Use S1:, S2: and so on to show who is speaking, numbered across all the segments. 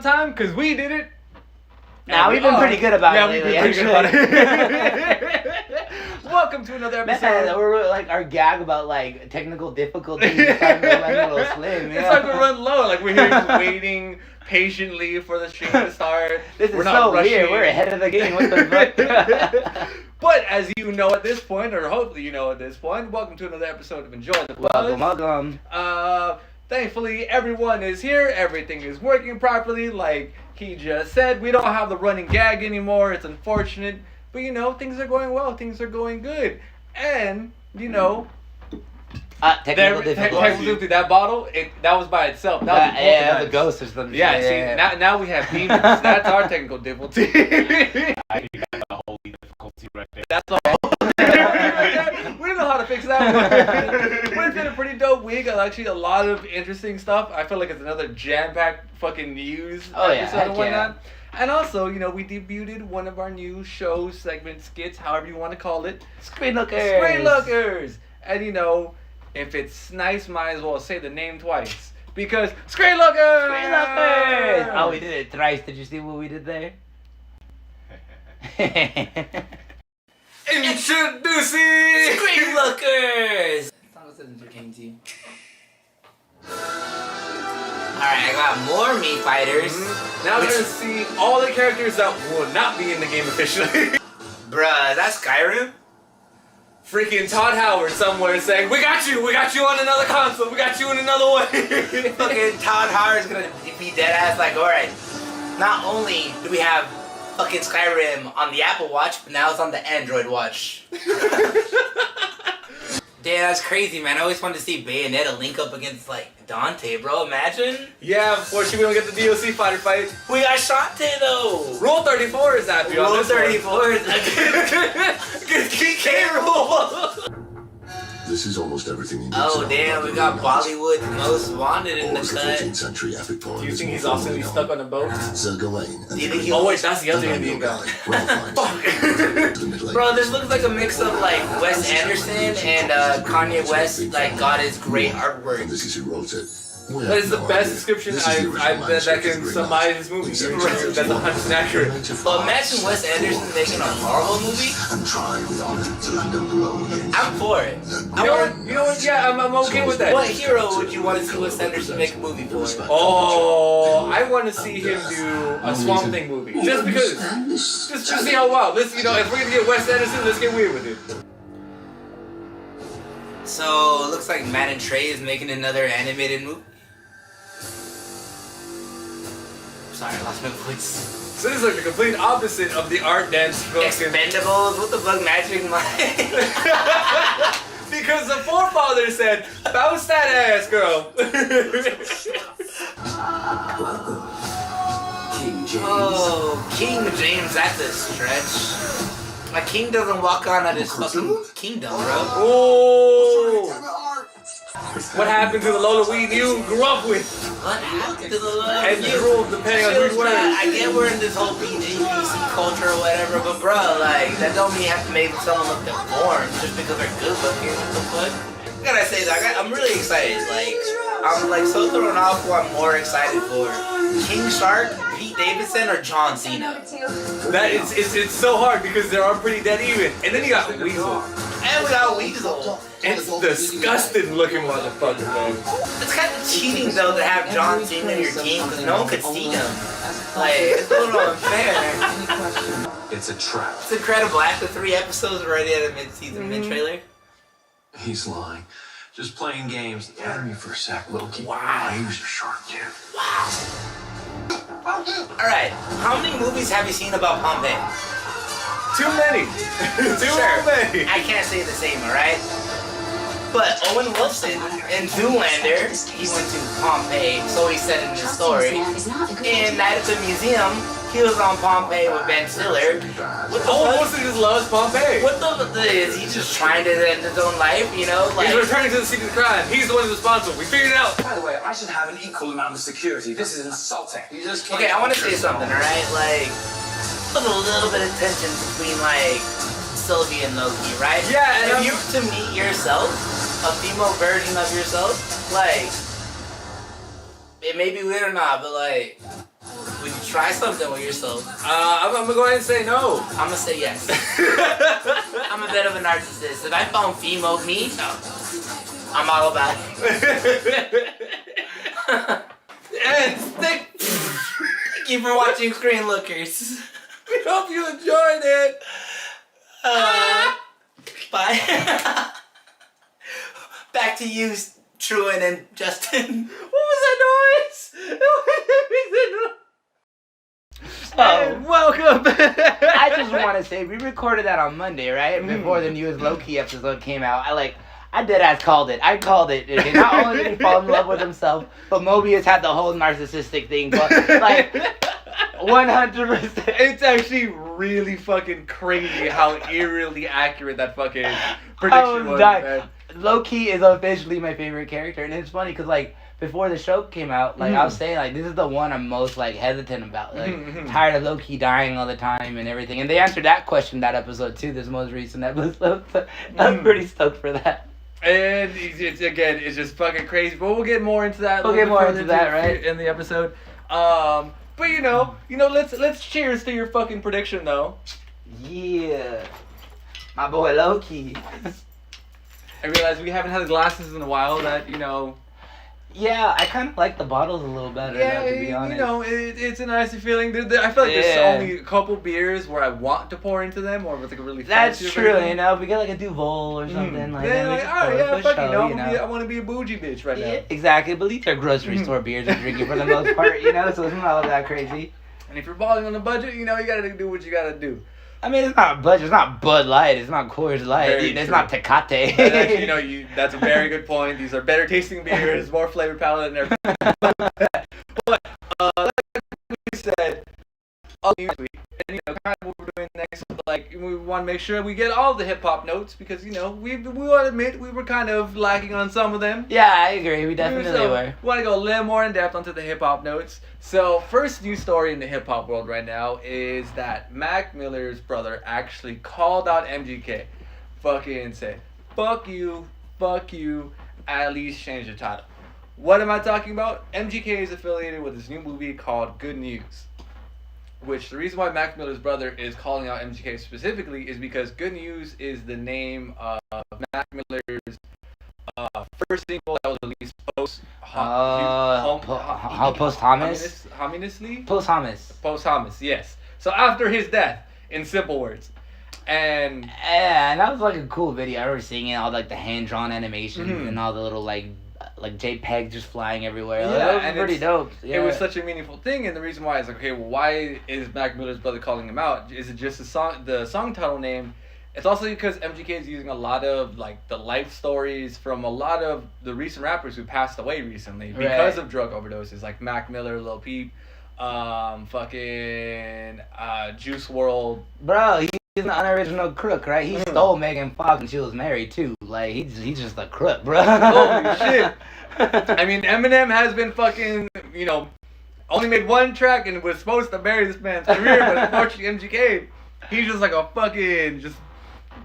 S1: on time because we did it.
S2: Nah, we've been pretty good about it lately.
S1: Yeah, we've been pretty good about it. Welcome to another episode.
S2: Man, we're like our gag about like technical difficulties is starting to run a little slim.
S1: It's starting to run low. Like we're here waiting patiently for the stream to start.
S2: This is so weird. We're ahead of the game. What the fuck?
S1: But as you know at this point, or hopefully you know at this point, welcome to another episode of Enjoy the Buzz.
S2: Welcome.
S1: Thankfully, everyone is here. Everything is working properly. Like he just said, we don't have the running gag anymore. It's unfortunate. But, you know, things are going well. Things are going good. And, you know...
S2: technical difficulty.
S1: That bottle, that was by itself. That was
S2: yeah, the ghost or something.
S1: Yeah, see, now we have demons. That's our technical difficulty.
S3: I think that's a holy difficulty right there.
S1: That's a we don't know how to fix that one. But it's been a pretty dope week. Actually, a lot of interesting stuff. I feel like it's another jam-packed fucking news episode and whatnot. Yeah. And also, you know, we debuted one of our new shows, segments, skits, however you want to call it.
S2: Screen Lookers.
S1: Screen Lookers. And, you know, if it's nice, might as well say the name twice. Because Screen Lookers!
S2: Screen Lookers! Oh, we did it thrice. Did you see what we did there?
S1: Introducing
S2: Screen Lookers! Alright, I got more Mii fighters.
S1: Now we're gonna see all the characters that will not be in the game officially.
S2: Bruh, is that Skyrim?
S1: Freaking Todd Howard somewhere saying, we got you on another console, we got you in another one.
S2: Fucking Todd Howard's gonna be dead ass like, alright, not only do we have fucking Skyrim on the Apple Watch, but now it's on the Android Watch. Damn, that's crazy, man. I always wanted to see Bayonetta link up against, like, Dante, bro. Imagine.
S1: Yeah, unfortunately we don't get the DLC fighter fight.
S2: We got Shantae, though.
S1: Rule 34 is happy on this one.
S2: Rule 34 is against PK rule.
S4: This is almost everything you need.
S2: Oh, damn, we got Bollywood's Most Wanted in the cut.
S4: 14th century epic poem.
S1: Do you think he's also gonna be stuck on a boat?
S4: Sir Gawain.
S2: Do you think
S1: oh, wait, that's the other Indian guy.
S2: Bro, this looks like a mix of, like, Wes Anderson and Kanye West, like, got his great artwork.
S4: This is who wrote it.
S1: That is the best description I bet that can summarize his movie. That's 100% accurate.
S2: But imagine Wes Anderson making a Marvel movie.
S4: And try with honor to land a blow against.
S2: I'm for it.
S1: You know what? Yeah, I'm okay with that.
S2: What hero would you want to see Wes Anderson make a movie for?
S1: Oh, I want to see him do a Swamp Thing movie. Just because. Just to see how wild. Let's, you know, if we're gonna get Wes Anderson, let's get weird with it.
S2: So, it looks like Matt and Trey is making another animated movie. Sorry, I lost my voice.
S1: So this is like the complete opposite of the art dance book.
S2: Expendables? What the fuck, Magic Mike?
S1: Because the forefather said, bounce that ass, girl.
S4: King James.
S2: Oh, King James, that's a stretch. My king doesn't walk on at his fucking kingdom, bro.
S1: Oh. What happened to the Lola we knew grew up with?
S2: What happened to the love?
S1: And you rule depending on who's wearing.
S2: I get we're in this whole PG culture or whatever, but bro, like, that don't mean you have to make someone look deformed just because they're good looking. What the fuck? I gotta say that I'm really excited. Like, I'm like so thrown off who I'm more excited for. King Shark, Pete Davidson, or John Cena?
S1: That it's so hard because they are pretty dead even. And then you got Weasel.
S2: And we got Weasel.
S1: It's disgusting looking motherfucker, man.
S2: It's kind of cheating though to have John Cena in your team because no one could see him. Like, it's a little unfair.
S3: It's a trap.
S2: It's incredible. After 3 episodes, we're already at a mid-season mid-trailer.
S3: He's lying. Just playing games. Had me for a sec, Loki.
S2: Wow.
S3: He was a shark, too.
S2: Wow. Alright, how many movies have you seen about Pompeii?
S1: Too many. Too many.
S2: I can't say the same, alright? But Owen Wilson in Zoolander, he went to Pompeii, so he said in his story. In Night at the Museum, he was on Pompeii with Ben Stiller.
S1: Owen Wilson just loves Pompeii.
S2: What the is he just trying to end his own life, you know? Like,
S1: he's returning to the scene of the crime. He's the one who's responsible. We figured it out.
S5: By the way, I should have an equal amount of security. This is insulting. You just can't.
S2: Okay, I want to say something, alright? Like, there's a little bit of tension between, like, Sylvie and Loki, right?
S1: Yeah, and
S2: if you were to meet yourself, a female version of yourself, like, it may be weird or not, but like, try something with yourself?
S1: I'm gonna go ahead and say no.
S2: I'm gonna say yes. I'm a bit of a narcissist. If I found female me, I'm all about it. And thank you for watching Screen Lookers.
S1: We hope you enjoyed it.
S2: Bye. Back to you, Truan and Justin.
S1: What was that noise? And welcome.
S6: I just want to say we recorded that on Monday, right? Before the newest Loki episode came out. I dead ass called it. I called it. And not only did he fall in love with himself, but Mobius had the whole narcissistic thing. But like 100%.
S1: It's actually really fucking crazy how eerily accurate that fucking prediction was. Man.
S6: Loki is officially my favorite character, and it's funny because like before the show came out, like I was saying, like this is the one I'm most like hesitant about. Like tired of Loki dying all the time and everything. And they answered that question that episode too, this most recent episode. So I'm pretty stoked for that.
S1: And it's just fucking crazy. But we'll get more into that.
S6: We'll get more into that, right,
S1: in the episode. But you know, let's cheers to your fucking prediction though.
S6: Yeah, my boy Loki.
S1: I realize we haven't had the glasses in a while. That
S6: Yeah, I kind of like the bottles a little better.
S1: Yeah,
S6: now, to be honest.
S1: It's a nicer feeling. I feel like there's only a couple beers where I want to pour into them, or with like a really fancy
S6: That's true.
S1: version.
S6: If we get like a Duval or something like that.
S1: Like, alright, yeah, fuck I want to be a bougie bitch right now.
S6: Exactly, but these are grocery store beers we're drinking for the most part, so it's not all that crazy.
S1: And if you're balling on a budget, you gotta do what you gotta do.
S6: I mean, it's not budget. It's not Bud Light. It's not Coors Light. It's not Tecate.
S1: Actually, that's a very good point. These are better tasting beers, more flavor palette, and everything. But like we said, and kind of what we're doing next, like we want to make sure we get all the hip hop notes because we want to admit we were kind of lacking on some of them.
S6: Yeah, I agree. We definitely were.
S1: We want to go a little more in depth onto the hip hop notes. So first news story in the hip hop world right now is that Mac Miller's brother actually called out MGK, fucking said, fuck you, at least change the title. What am I talking about? MGK is affiliated with this new movie called Good News. Which the reason why Mac Miller's brother is calling out MGK specifically is because Good News is the name of Mac Miller's first single that was released posthumous, yes. So after his death, in simple words. And
S6: that was like a cool video. I remember seeing it, all like the hand drawn animations and all the little like JPEG just flying everywhere.
S1: Yeah,
S6: that was pretty dope. Yeah.
S1: It was such a meaningful thing, and the reason why is like, okay, well, why is Mac Miller's brother calling him out? Is it just the song title name? It's also because MGK is using a lot of like the life stories from a lot of the recent rappers who passed away recently because of drug overdoses, like Mac Miller, Lil Peep, Juice WRLD.
S6: Bro, he's an unoriginal crook, right? He stole Megan Fox when she was married too. Like he's just a crook, bro.
S1: Holy shit! I mean, Eminem has been fucking, only made one track and was supposed to marry this man's career, but unfortunately MGK, he's just like a fucking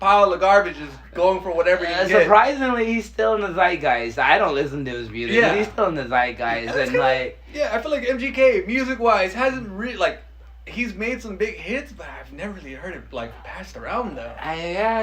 S1: pile of garbage, just going for whatever he can get.
S6: Surprisingly, he's still in the zeitgeist. I don't listen to his music, but he's still in the zeitgeist, and like.
S1: Yeah, I feel like MGK, music-wise, hasn't really like. He's made some big hits, but I've never really heard it like passed around though.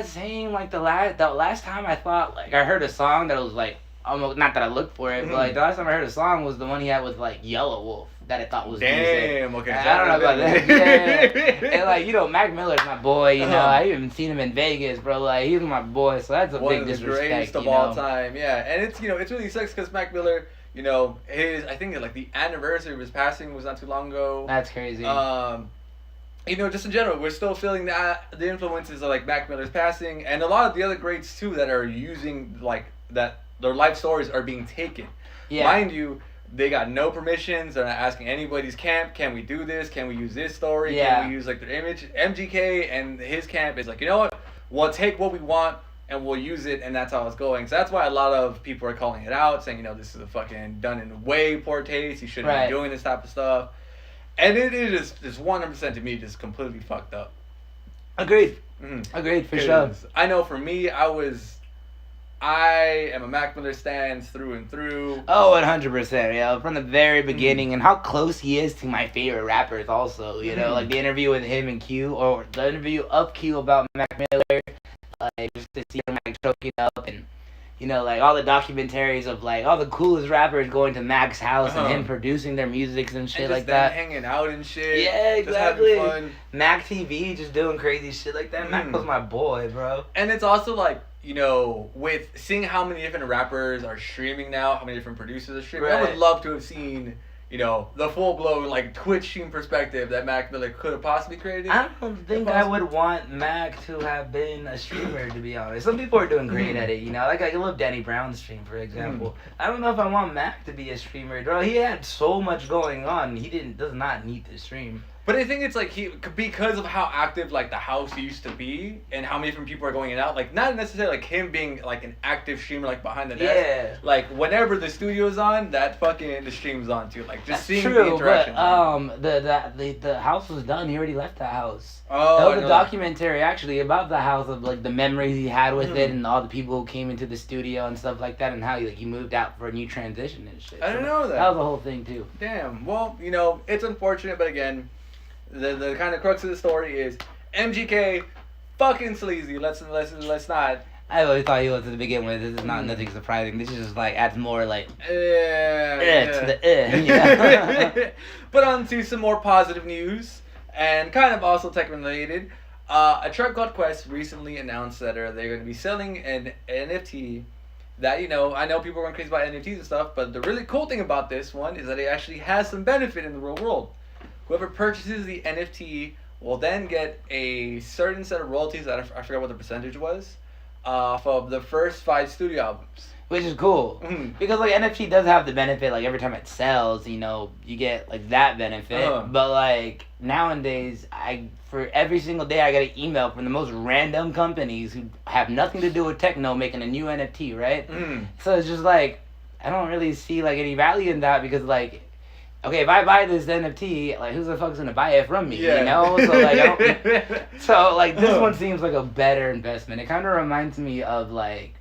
S6: Same. Like the last time I thought like I heard a song that was like almost, not that I looked for it, but like the last time I heard a song was the one he had with like Yellow Wolf that I thought was decent.
S1: Okay.
S6: I don't know about that. Yeah. And like Mac Miller's my boy. I even seen him in Vegas, bro. Like he's my boy, so that's a big disrespect.
S1: One of the greatest of all time. Yeah, and it's it's really sucks because Mac Miller. I think like the anniversary of his passing was not too long ago.
S6: That's crazy.
S1: Just in general, we're still feeling the influences of like Mac Miller's passing, and a lot of the other greats too that are using like that their life stories are being taken. Yeah. Mind you, they got no permissions. They're not asking anybody's camp. Can we do this? Can we use this story?
S6: Yeah.
S1: Can we use like their image? MGK and his camp is like, you know what? We'll take what we want and we'll use it, and that's how it's going. So that's why a lot of people are calling it out, saying, this is a fucking done in way poor taste. He shouldn't be doing this type of stuff. And it is just 100% to me just completely fucked up.
S6: Agreed. Agreed, for sure.
S1: I know for me, I I am a Mac Miller stan through and through.
S6: Oh, 100%. Yeah, from the very beginning, and how close he is to my favorite rappers. Also, you know, like the interview with him and Q, or the interview of Q about Mac Miller, like just to see him like choking up, and you know, like all the documentaries of like all the coolest rappers going to Mac's house and him producing their music and shit
S1: and
S6: like that.
S1: Hanging out and shit.
S6: Yeah, exactly.
S1: Just having fun.
S6: Mac TV just doing crazy shit like that. Mac was my boy, bro.
S1: And it's also like, you know, with seeing how many different rappers are streaming now, how many different producers are streaming, I would love to have seen, you know, the full-blown, like, Twitch stream perspective that Mac Miller could have possibly created.
S6: I don't think I would want Mac to have been a streamer, to be honest. Some people are doing great at it, you know. Like, I love Danny Brown's stream, for example. I don't know if I want Mac to be a streamer, bro. He had so much going on. He does not need to stream.
S1: But I think it's like because of how active like the house used to be and how many different people are going in and out, like not necessarily like him being like an active streamer like behind the desk.
S6: Yeah.
S1: Like whenever the studio's on, that fucking the stream's on too. Like just
S6: That's
S1: seeing
S6: true,
S1: the interaction.
S6: but the house was done. He already left that house.
S1: Oh,
S6: that was a documentary actually about the house, of like the memories he had with it and all the people who came into the studio and stuff like that, and how he moved out for a new transition and shit.
S1: I didn't know that.
S6: That was the whole thing too.
S1: Damn. Well, you know, it's unfortunate, but again, the kind of crux of the story is MGK fucking sleazy. Let's not.
S6: I always thought he was to begin with. This is not nothing surprising. This is just like adds more like
S1: to
S6: the yeah.
S1: But on to some more positive news and kind of also tech related. A Tribe Called Quest recently announced that they're going to be selling an NFT that, you know, I know people are going crazy about NFTs and stuff, but the really cool thing about this one is that it actually has some benefit in the real world. Whoever purchases the NFT will then get a certain set of royalties that I forgot what the percentage was, of the first 5 studio albums.
S6: Which is cool. Because like NFT does have the benefit, like every time it sells, you know, you get like that benefit. But like nowadays, for every single day I get an email from the most random companies who have nothing to do with techno making a new NFT, right? So it's just like, I don't really see like any value in that, because like, okay, if I buy this NFT, like who the fuck's gonna buy it from me? Yeah. You know? So like this one seems like a better investment. It kinda reminds me of like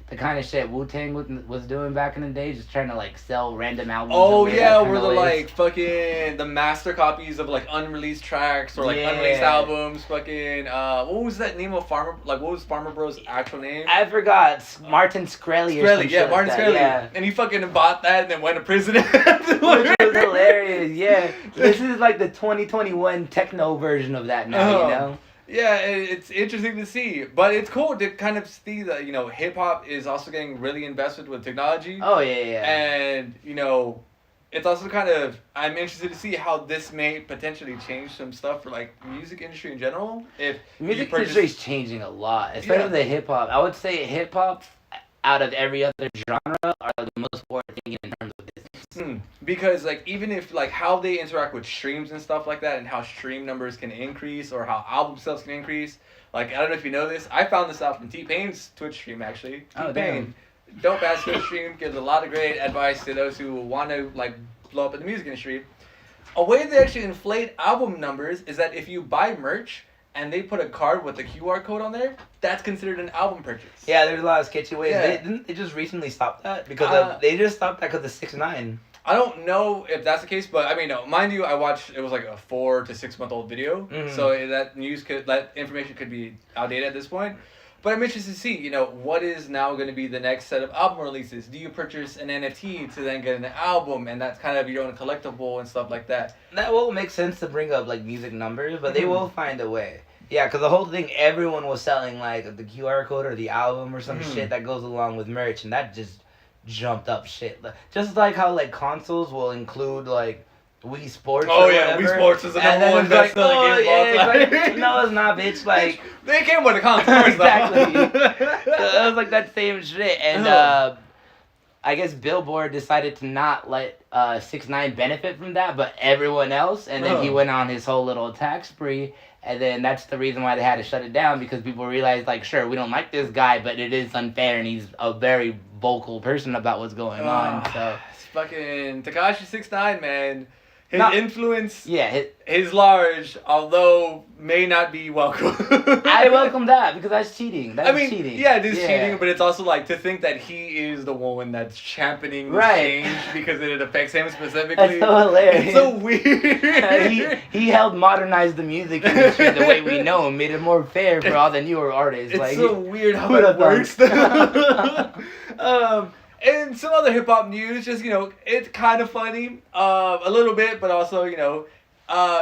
S6: the kind of shit Wu-Tang was doing back in the day, just trying to like sell random albums.
S1: Oh yeah, where the like fucking the master copies of like unreleased tracks or like unreleased albums. Fucking what was that name of Farmer? Like what was Farmer Bro's actual name?
S6: I forgot. Martin Shkreli.
S1: Martin Shkreli. Yeah. And he fucking bought that and then went to prison.
S6: Which was hilarious. Yeah, this is like the 2021 techno version of that now. You know.
S1: Yeah, it's interesting to see, but it's cool to kind of see that, you know, hip hop is also getting really invested with technology.
S6: Oh yeah.
S1: And you know, it's also kind of, I'm interested to see how this may potentially change some stuff for like music industry in general. If
S6: music industry is changing a lot, especially the hip hop. I would say hip hop, out of every other genre, are the most forward thinking in terms of business.
S1: Because like even if like how they interact with streams and stuff like that, and how stream numbers can increase or how album sales can increase. Like I don't know if you know this, I found this out from T-Pain's Twitch stream actually. T-Pain, dope ass Twitch stream, gives a lot of great advice to those who want to like blow up in the music industry. A way they actually inflate album numbers is that if you buy merch and they put a card with a QR code on there, that's considered an album purchase.
S6: Yeah, there's a lot of sketchy ways. Yeah. Didn't they just recently stop that? Because they just stopped that because of 6ix9ine.
S1: I don't know if that's the case, but I mean, no, mind you, I watched, it was like a 4 to 6 month old video, so that information could be outdated at this point. But I'm interested to see, you know, what is now going to be the next set of album releases. Do you purchase an NFT to then get an album, and that's kind of your own collectible and stuff like that?
S6: That will make sense to bring up, like, music numbers, but they will find a way. Yeah, because the whole thing, everyone was selling, like, the QR code or the album or some shit that goes along with merch, and that just jumped up shit. Just like how, like, consoles will include, like, Wii Sports.
S1: Oh yeah, Wii Sports is the number one best selling game of all time.
S6: No, it's not, bitch. Like
S1: they came with a console.
S6: Exactly. So it was like that same shit, and I guess Billboard decided to not let 6ix9ine benefit from that, but everyone else, and then he went on his whole little attack spree. And then that's the reason why they had to shut it down, because people realized, like, sure, we don't like this guy, but it is unfair, and he's a very vocal person about what's going on. So
S1: it's fucking Tekashi 6ix9ine, man. His influence is large, although may not be welcome.
S6: I welcome that because that's cheating. That's cheating.
S1: Yeah, it is cheating, but it's also like to think that he is the one that's championing the change because it affects him specifically.
S6: That's so hilarious.
S1: It's so weird.
S6: He helped modernize the music industry the way we know and made it more fair for all the newer artists.
S1: It's so weird how that works. And some other hip hop news, just it's kind of funny, a little bit, but also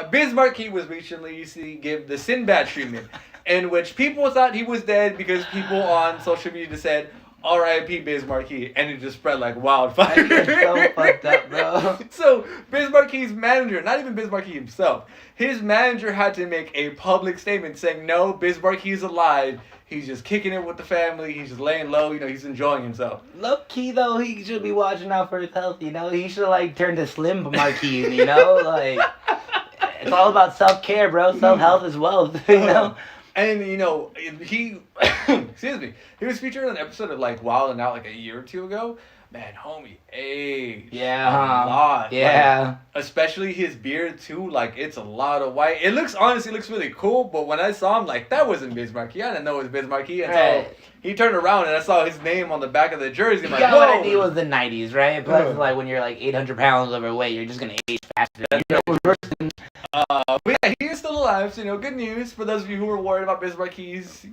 S1: Biz Markie was recently to give the Sinbad treatment, in which people thought he was dead because people on social media said, R.I.P. Biz Markie, and it just spread like wildfire.
S6: That's so fucked up, bro.
S1: So Biz Markie's manager, not even Biz Markie himself, his manager had to make a public statement saying, no, Biz Markie's alive. He's just kicking it with the family. He's just laying low. He's enjoying himself.
S6: Loki, though, he should be watching out for his health, He should, turn to Slim Markie, It's all about self-care, bro. Self-health is wealth,
S1: And, he, excuse me, he was featured on an episode of, Wild 'N Out, a year or two ago. Man, homie, aged a lot.
S6: Yeah.
S1: Especially his beard, too. It's a lot of white. It honestly looks really cool, but when I saw him, that wasn't Biz Markie. I didn't know it was Biz Markie until he turned around and I saw his name on the back of the jersey. I'm like,
S6: got
S1: whoa.
S6: what I did was the 90s, right? Plus, when you're, 800 pounds overweight, you're just going to age faster.
S1: But yeah, he is still alive, so, good news for those of you who were worried about Biz Markie's,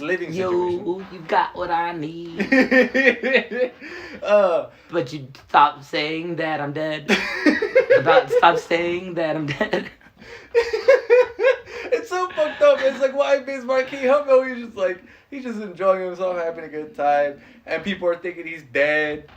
S1: living situation.
S6: You got what I need. But you stop saying that I'm dead. Stop saying that I'm dead.
S1: It's so fucked up. It's why Biz Markie? How about he's just enjoying himself, having a good time, and people are thinking he's dead.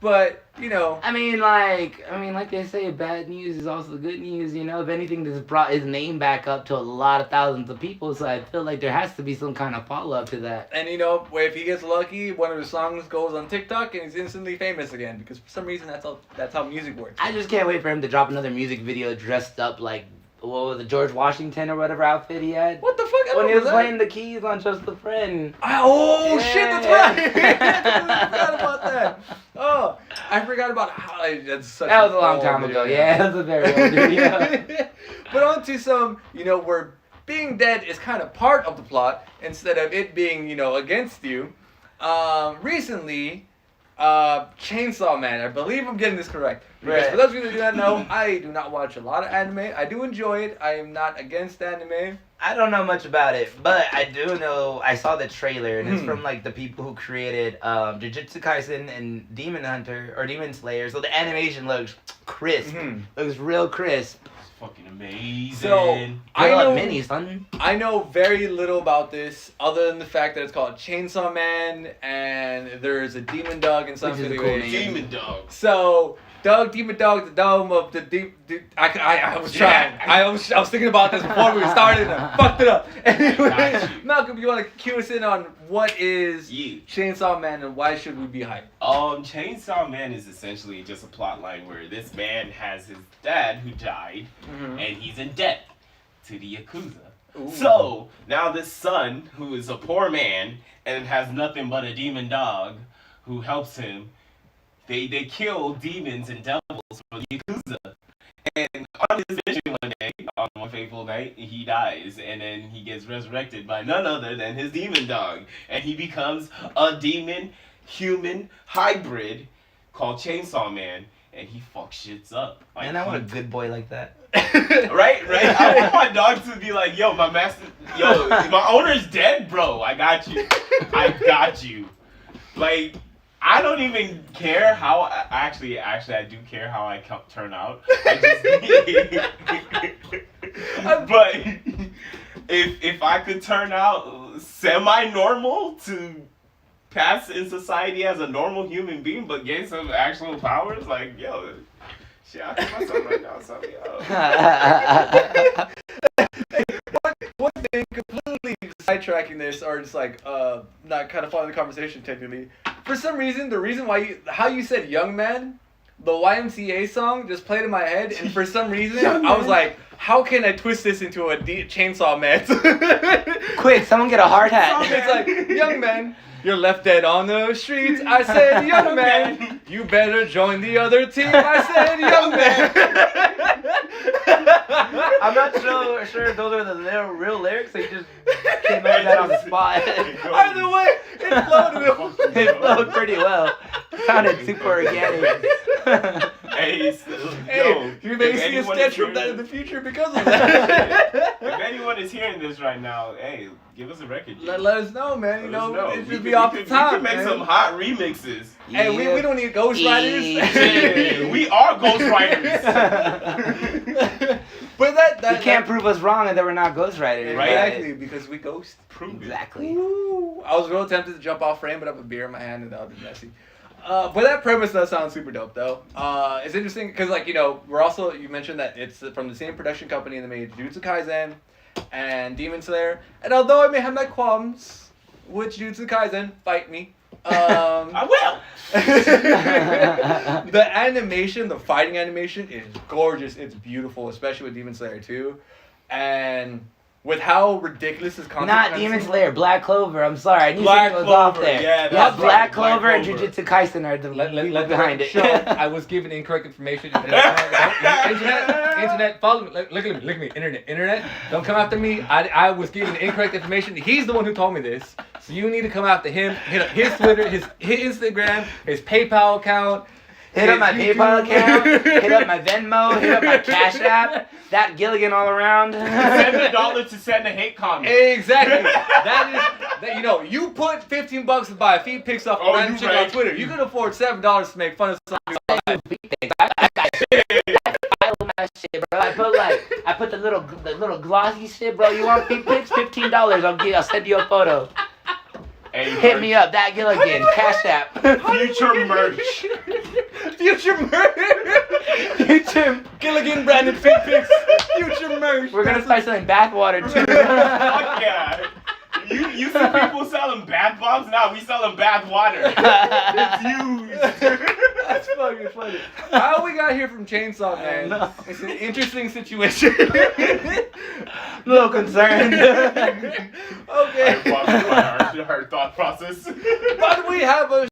S1: But,
S6: I mean, like they say, bad news is also good news, If anything, this brought his name back up to a lot of thousands of people, so I feel like there has to be some kind of follow-up to that.
S1: And, if he gets lucky, one of his songs goes on TikTok and he's instantly famous again, because for some reason that's how music works.
S6: I just can't wait for him to drop another music video dressed up like, what was it, George Washington or whatever outfit he had?
S1: What the fuck?
S6: When he was playing the keys on Just a Friend.
S1: Shit, that's right. I forgot about that. Oh, I forgot about how that's such.
S6: That was a long time ago. Yeah, that was a very old video.
S1: But on to some, where being dead is kind of part of the plot instead of it being, against you. Recently, Chainsaw Man. I believe I'm getting this correct. Because for those of you that do not know, I do not watch a lot of anime. I do enjoy it. I am not against anime.
S6: I don't know much about it, but I do know I saw the trailer, and it's from the people who created Jujutsu Kaisen and Demon Hunter or Demon Slayer. So the animation looks crisp. Looks real crisp.
S7: Fucking amazing.
S1: So I know very little about this other than the fact that it's called Chainsaw Man and there's a demon dog in some video.
S7: Demon dog.
S1: So Demon Dog, the dome of the deep. I was trying. I was thinking about this before we started and I fucked it up. Anyway, Malcolm, you want to cue us in on what is Chainsaw Man and why should we be hyped?
S7: Chainsaw Man is essentially just a plot line where this man has his dad who died and he's in debt to the Yakuza. Ooh. So now this son, who is a poor man and has nothing but a demon dog who helps him, they kill demons and devils for the Yakuza. And on his mission one day, on one fateful night, he dies. And then he gets resurrected by none other than his demon dog. And he becomes a demon-human hybrid called Chainsaw Man. And he fucks shits up.
S6: Man, I want a good boy like that.
S7: Right? I want my dog to be like, yo, my owner's dead, bro. I got you. I don't even care how. Actually, I do care how I turn out. But if I could turn out semi-normal to pass in society as a normal human being, but gain some actual powers, shit, I feel myself right now. So
S1: One thing, completely sidetracking this, or just not kind of following the conversation technically. For some reason, how you said "young man," the YMCA song just played in my head, and for some reason, I was like, "How can I twist this into a Chainsaw Man?"
S6: Quick, someone get a hard hat.
S1: It's like "young man." You're left dead on the streets. I said, young man, you better join the other team. I said, young man.
S6: I'm not sure if those are the real lyrics. They just came out of that on the spot.
S1: Either way, it flowed.
S6: It flowed pretty well. It sounded super organic.
S7: Hey,
S1: you may see a sketch from that in the future because of that.
S7: If anyone is hearing this right now, hey, give us a record.
S1: Let us know, man. You know,
S7: know.
S1: it should be off the top.
S7: We can make some hot remixes.
S1: Hey, we don't need ghostwriters.
S7: Yeah, we are ghostwriters.
S1: But that
S6: you can't prove us wrong and that we're not ghostwriters.
S1: Right? Exactly, because we ghost.
S7: Prove
S6: exactly.
S1: Ooh, I was real tempted to jump off frame, but I have a beer in my hand and that would be messy. But that premise does sound super dope, though. It's interesting because, like, you know, you mentioned that it's from the same production company that made Jujutsu Kaisen and Demon Slayer. And although I may have my qualms with Jujutsu Kaisen, fight me.
S7: I will.
S1: The animation, the fighting animation is gorgeous. It's beautiful, especially with Demon Slayer 2. And with how ridiculous his content
S6: Not Demon Slayer, Black Clover. I'm sorry, I knew
S1: Black
S6: something was off
S1: Clover,
S6: there.
S1: yeah,
S6: Yeah,
S1: that's
S6: Black
S1: right,
S6: Clover
S1: Black
S6: and
S1: Clover.
S6: Jujutsu Kaisen are the
S1: Let
S6: people
S1: the
S6: behind
S1: record
S6: it.
S1: show I was given incorrect information. Internet, follow me. Look at me. Internet, don't come after me. I was given incorrect information. He's the one who told me this. So you need to come after him. Hit up his Twitter, his Instagram, his PayPal account.
S6: Hit up my PayPal account, hit up my Venmo, hit up my Cash App, that Gilligan all around.
S7: $7 to send a hate comment.
S1: Exactly. That you know, you put $15 to buy a feed pics off a random chick on Twitter. You can afford $7 to make fun of something.
S6: I shit, bro. I put the little glossy shit, bro. You want feet pics? $15. I'll send you a photo.
S7: Hey,
S6: hit me up, that Gilligan, Cash App.
S7: Future merch.
S6: Future
S1: Gilligan branded feet pics. Future merch.
S6: We're gonna start selling bathwater too.
S7: Fuck yeah. You see people selling bath bombs? Now we selling bath water. It's used.
S1: That's fucking funny. How we got here from Chainsaw Man? It's an interesting situation.
S6: A little concerned.
S1: Okay.
S7: Her thought process.
S1: But we have a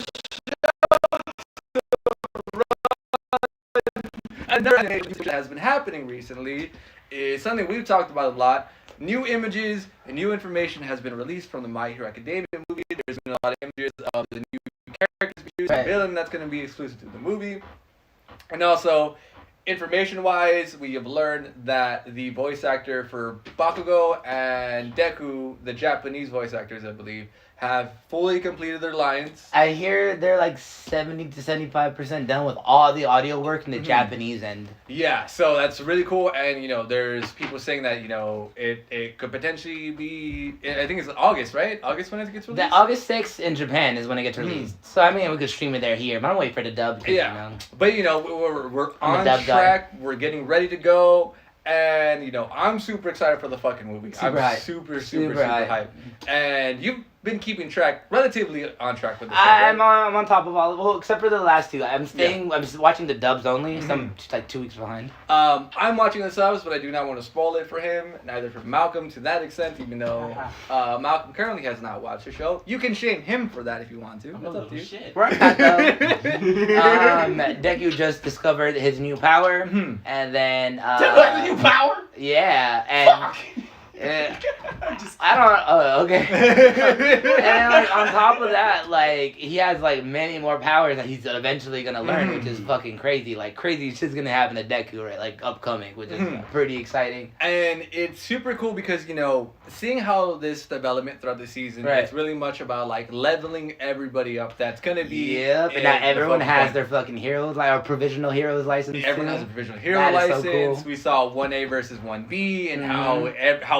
S1: another thing that has been happening recently is something we've talked about a lot. New images and new information has been released from the My Hero Academia movie. There's been a lot of images of the new characters, the villain that's going to be exclusive to the movie. And also, information-wise, we have learned that the voice actor for Bakugo and Deku, the Japanese voice actors, I believe, have fully completed their lines.
S6: I hear they're like 70 to 75% done with all the audio work in the Japanese end.
S1: Yeah, so that's really cool. And, you know, there's people saying that, you know, it could potentially be, I think it's August, right? August when it gets released?
S6: August 6th in Japan is when it gets released. So, I mean, we could stream it there here. But I'm waiting for the dub.
S1: Yeah.
S6: You know.
S1: But, you know, we're on track. We're getting ready to go. And, you know, I'm super excited for the fucking movie.
S6: Super
S1: I'm
S6: hype.
S1: super hype. And you've been keeping track, relatively on track with this.
S6: I'm on top of all, except for the last two. I'm just watching the dubs only, so I'm just like 2 weeks behind.
S1: I'm watching the subs, but I do not want to spoil it for him, neither for Malcolm to that extent, even though Malcolm currently has not watched the show. You can shame him for that if you want to. That's up to you.
S7: Shit.
S6: We're on that though. Deku just discovered his new power, and then
S7: the new power?
S6: Yeah, and I don't. Okay. And then, like, on top of that, like, he has like many more powers that he's eventually gonna learn, which is fucking crazy. Like, crazy shit's gonna happen to Deku, right? Like, upcoming, which is pretty exciting.
S1: And it's super cool because, you know, seeing how this development throughout the season, it's really much about like leveling everybody up. That's gonna be
S6: and not everyone has their fucking heroes, like, or provisional heroes license.
S1: Everyone has a provisional hero license. So cool. We saw 1A versus 1B, and how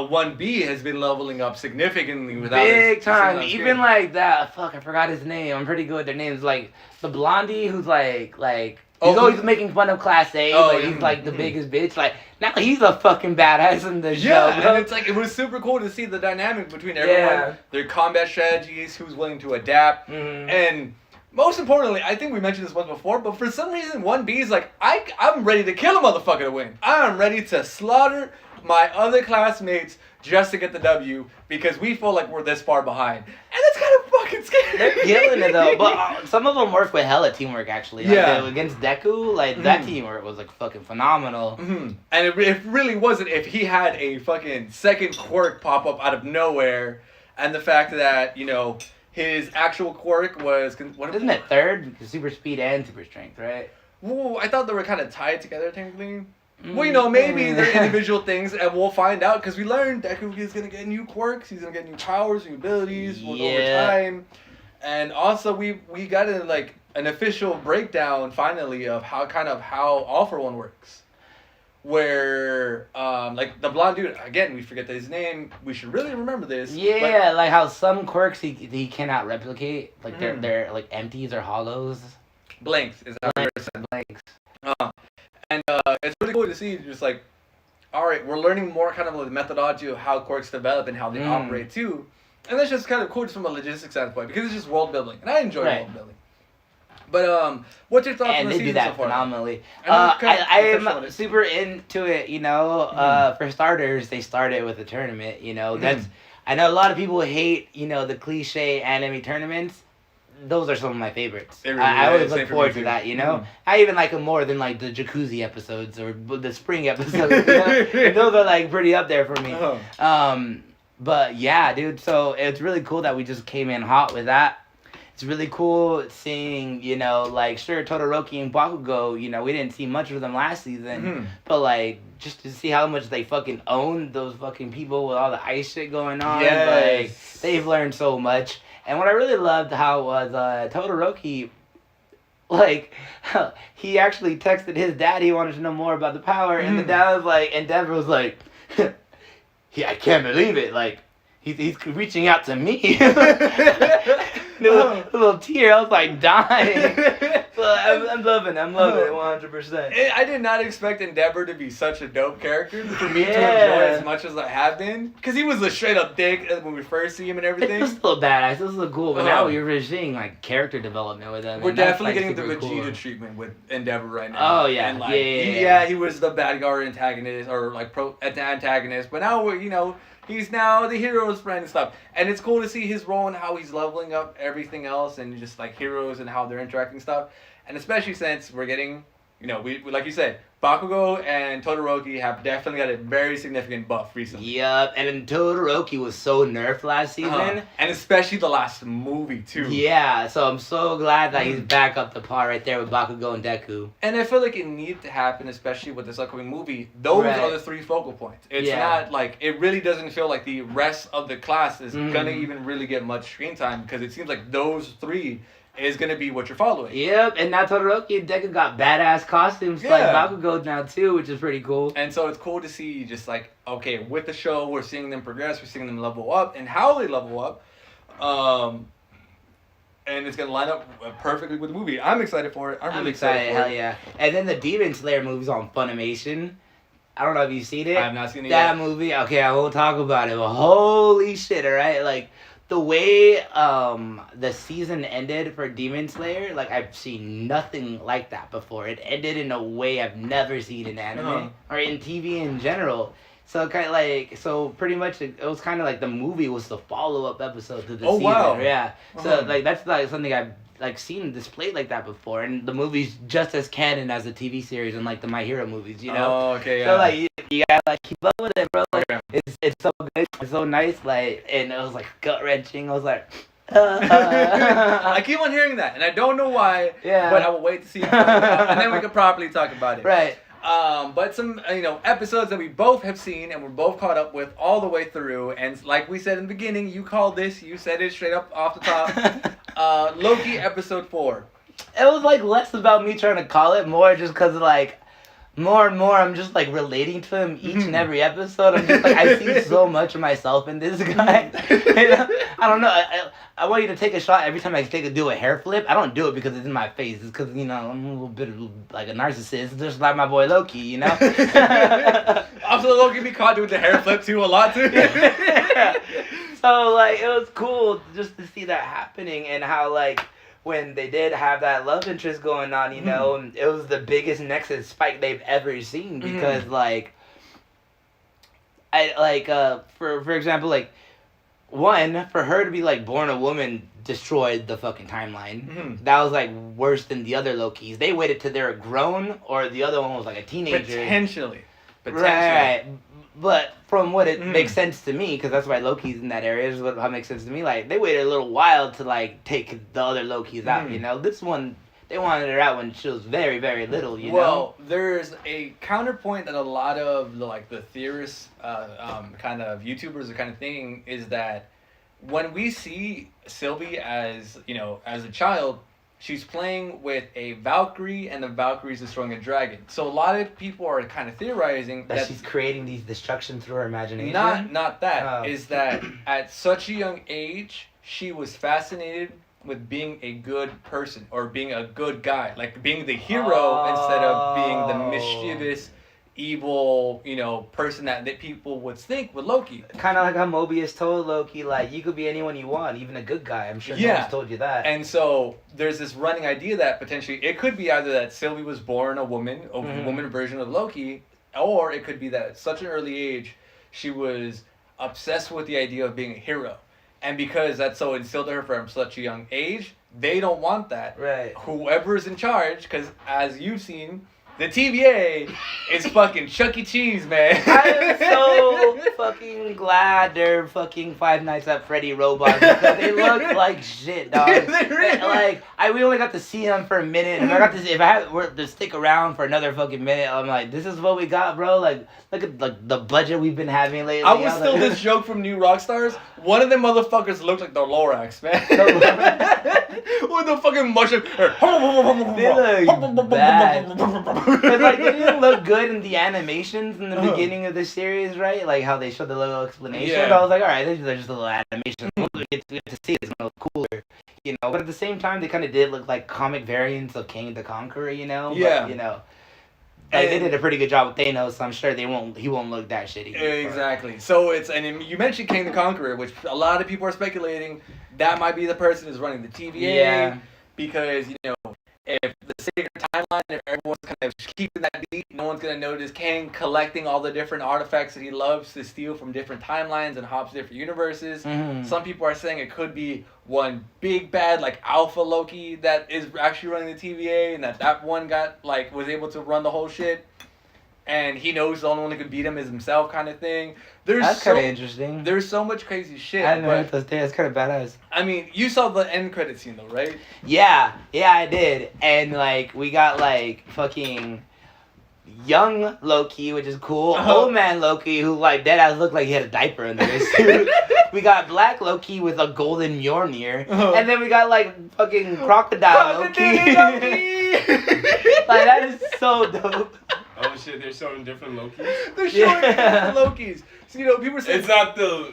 S1: 1B has been leveling up significantly without
S6: big time. Even like that. Fuck, I forgot his name. I'm pretty good with their names. Like the blondie who's like he's always making fun of Class A. But he's like the biggest bitch. Like now he's a fucking badass in the show.
S1: Yeah,
S6: bro.
S1: and it's like it was super cool to see the dynamic between everyone, their combat strategies, who's willing to adapt, and most importantly, I think we mentioned this once before, but for some reason, 1B is like, I'm ready to kill a motherfucker to win. I'm ready to slaughter my other classmates just to get the W because we feel like we're this far behind. And that's kind of fucking scary.
S6: They're killing it though, but some of them work with hella teamwork actually. Like, against Deku, like that teamwork was like fucking phenomenal.
S1: Mm-hmm. And it really wasn't if he had a fucking second quirk pop up out of nowhere, and the fact that, you know, his actual quirk was...
S6: Isn't it third? Super speed and super strength, right?
S1: Ooh, I thought they were kind of tied together technically. Well, you know, maybe they're individual things, and we'll find out, because we learned Deku is going to get new quirks, he's going to get new powers, new abilities over time. And also, we got like an official breakdown, finally, of how All for One works. Where, like, the blonde dude, again, we forget his name, we should really remember this.
S6: Yeah, like how some quirks he cannot replicate, like they're like empties or hollows.
S1: Blanks, is that what you're saying?
S6: Blanks.
S1: And it's really cool to see, just like, all right, we're learning more kind of like the methodology of how quirks develop and how they operate too. And that's just kind of cool just from a logistics standpoint because it's just world building. And I enjoy world building. But what's your thoughts on the season so far?
S6: And they do that phenomenally. I am super into it, you know. For starters, they started with a tournament, you know. I know a lot of people hate, you know, the cliche anime tournaments. Those are some of my favorites. Really I always look forward to that, you know? I even like them more than like the jacuzzi episodes or the spring episodes, you know? And those are like pretty up there for me. But yeah, dude, so it's really cool that we just came in hot with that. It's really cool seeing, you know, like, sure, Todoroki and Bakugo, you know, we didn't see much of them last season, but like, just to see how much they fucking own those fucking people with all the ice shit going on, like, they've learned so much. And what I really loved how was Todoroki, like, he actually texted his dad, he wanted to know more about the power, and the dad was like, and Denver was like, yeah, I can't believe it, like, he's reaching out to me. A little tear, I was like dying. I'm loving it 100%.
S1: I did not expect Endeavor to be such a dope character for me to enjoy as much as I have been. Because he was a straight up dick when we first see him and everything.
S6: It was still badass, it was still cool, but now you're really seeing like character development with him.
S1: We're definitely getting the Vegeta treatment with Endeavor right now.
S6: Oh yeah,
S1: and, like, he was the bad guy antagonist or like antagonist, but now we're, you know, he's now the hero's friend and stuff. And it's cool to see his role and how he's leveling up everything else and just like heroes and how they're interacting stuff. And especially since we're getting, you know, we like you said, Bakugo and Todoroki have definitely got a very significant buff recently.
S6: Yup, and then Todoroki was so nerfed last season.
S1: And especially the last movie, too.
S6: Yeah, so I'm so glad that he's back up to par right there with Bakugo and Deku.
S1: And I feel like it needed to happen, especially with this upcoming movie. Those are the three focal points. It's not like, it really doesn't feel like the rest of the class is gonna even really get much screen time because it seems like those three is going to be what you're following.
S6: Yep, and now Todoroki and Deku got badass costumes like Bakugo now too, which is pretty cool.
S1: And so it's cool to see just like, okay, with the show, we're seeing them progress, we're seeing them level up, and how they level up. And it's going to line up perfectly with the movie. I'm excited for it. I'm really excited for
S6: hell yeah. And then the Demon Slayer movie's on Funimation. I don't know if you've seen it.
S1: I have not seen it
S6: yet. That
S1: yet.
S6: movie, okay, I won't talk about it, but holy shit, alright? Like, the way the season ended for Demon Slayer, like, I've seen nothing like that before. It ended in a way I've never seen in anime or in TV in general. So kind of like, so pretty much it was kind of like the movie was the follow-up episode to the season.
S1: Wow.
S6: Yeah. So like that's like something I've like seen displayed like that before, and the movie's just as canon as the TV series and like the My Hero movies, you know.
S1: Oh, okay, yeah.
S6: So like you gotta like keep up with it, bro. Like, it's so good, it's so nice, like, and it was like gut wrenching. I was like.
S1: I keep on hearing that, and I don't know why.
S6: Yeah.
S1: But I will wait to see it come out, and then we can properly talk about it.
S6: Right.
S1: But some, you know, episodes that we both have seen and we're both caught up with all the way through. And like we said in the beginning, you called this, you said it straight up off the top. Loki episode 4.
S6: It was like less about me trying to call it, more just because like more and more I'm just like relating to him each and every episode. I'm just like, I see so much of myself in this guy. You know? I don't know. I want you to take a shot every time I do a hair flip. I don't do it because it's in my face. It's because, you know, I'm a little bit of like a narcissist, just like my boy Loki, you know?
S1: Also, Loki be caught doing the hair flip too a lot too.
S6: So like, it was cool just to see that happening and how like when they did have that love interest going on, you know, and it was the biggest Nexus spike they've ever seen because like, for example, like, one, for her to be like born a woman destroyed the fucking timeline. That was like worse than the other Lokis. They waited till they were grown, or the other one was like a teenager.
S1: Potentially.
S6: Right. But from what it makes sense to me, because that's why Loki's in that area, is what how it makes sense to me. Like, they waited a little while to like take the other Lokis out. You know, this one they wanted her out when she was very, very little. You know.
S1: Well, there's a counterpoint that a lot of the theorists, kind of YouTubers are kind of thinking is that when we see Sylvie as as a child, she's playing with a Valkyrie, and the Valkyrie's destroying a dragon. So a lot of people are kind of theorizing
S6: that she's creating these destruction through her imagination.
S1: Not that. Is that at such a young age, she was fascinated with being a good person or being a good guy, like being the hero instead of being the mischievous, evil, person that people would think with Loki.
S6: Kind of like how Mobius told Loki, like, you could be anyone you want, even a good guy. I'm sure no one's told you that.
S1: And so there's this running idea that potentially it could be either that Sylvie was born a woman, woman version of Loki, or it could be that at such an early age she was obsessed with the idea of being a hero. And because that's so instilled in her from such a young age, they don't want that.
S6: Right.
S1: Whoever's in charge, because as you've seen, the TVA is fucking Chuck E. Cheese, man.
S6: I am so fucking glad they're fucking Five Nights at Freddy robots because they look like shit, dog. We only got to see them for a minute. If I had to stick around for another fucking minute, I'm like, this is what we got, bro. Like, look at the budget we've been having lately.
S1: I was still this joke from New Rockstars. One of them motherfuckers looked like the Lorax, man. With the fucking mushroom.
S6: They look bad. Because, like, they didn't look good in the animations in the beginning of the series, right? Like, how they showed the little explanation. I was like, alright, they're just a little animations. We get to see it's gonna look cooler, But at the same time, they kind of did look like comic variants of King the Conqueror,
S1: Yeah.
S6: But, they did a pretty good job with Thanos, so I'm sure he won't look that shitty.
S1: Exactly. So and you mentioned King the Conqueror, which a lot of people are speculating that might be the person who's running the TVA.
S6: Yeah.
S1: Because, if the sacred timeline, if everyone's kind of keeping that beat, no one's going to notice Kang collecting all the different artifacts that he loves to steal from different timelines and hops different universes. Some people are saying it could be one big bad, like, alpha Loki that is actually running the TVA, and that one was able to run the whole shit. And he knows the only one who could beat him is himself, kind of thing.
S6: That's kind of interesting.
S1: There's so much crazy shit.
S6: I didn't know those days. That's kind of badass.
S1: I mean, you saw the end credit scene though, right?
S6: Yeah, I did. And we got fucking young Loki, which is cool. Old man Loki, who deadass looked like he had a diaper under his suit. We got Black Loki with a golden Mjolnir, and then we got fucking Crocodile Loki. That is so dope.
S7: Oh shit, they're showing different Lokis?
S1: They're showing different Lokis. So, people say...
S7: It's not the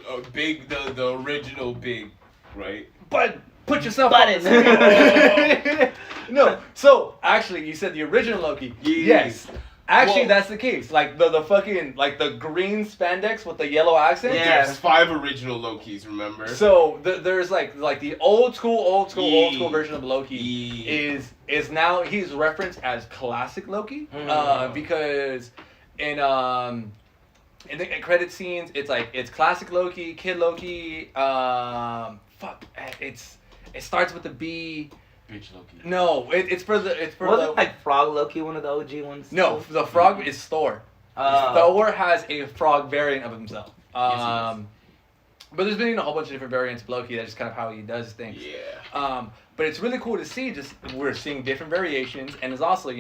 S7: the original big, right?
S1: But put yourself on it. No, so, actually, you said the original Loki. Yes. Actually, that's the case. The fucking, the green spandex with the yellow accent.
S7: Yeah. There's 5 original Lokis, remember?
S1: So, there's, the old school version of Loki is now, he's referenced as classic Loki. Because in the credit scenes, it's classic Loki, Kid Loki, it starts with the B.
S7: Bitch Loki.
S1: No, it's for
S6: Wasn't Frog Loki one of the OG ones?
S1: No, the frog is Thor. Thor has a frog variant of himself. But there's been a whole bunch of different variants of Loki. That's just kind of how he does things.
S7: Yeah.
S1: But it's really cool to see. We're seeing different variations, and there's also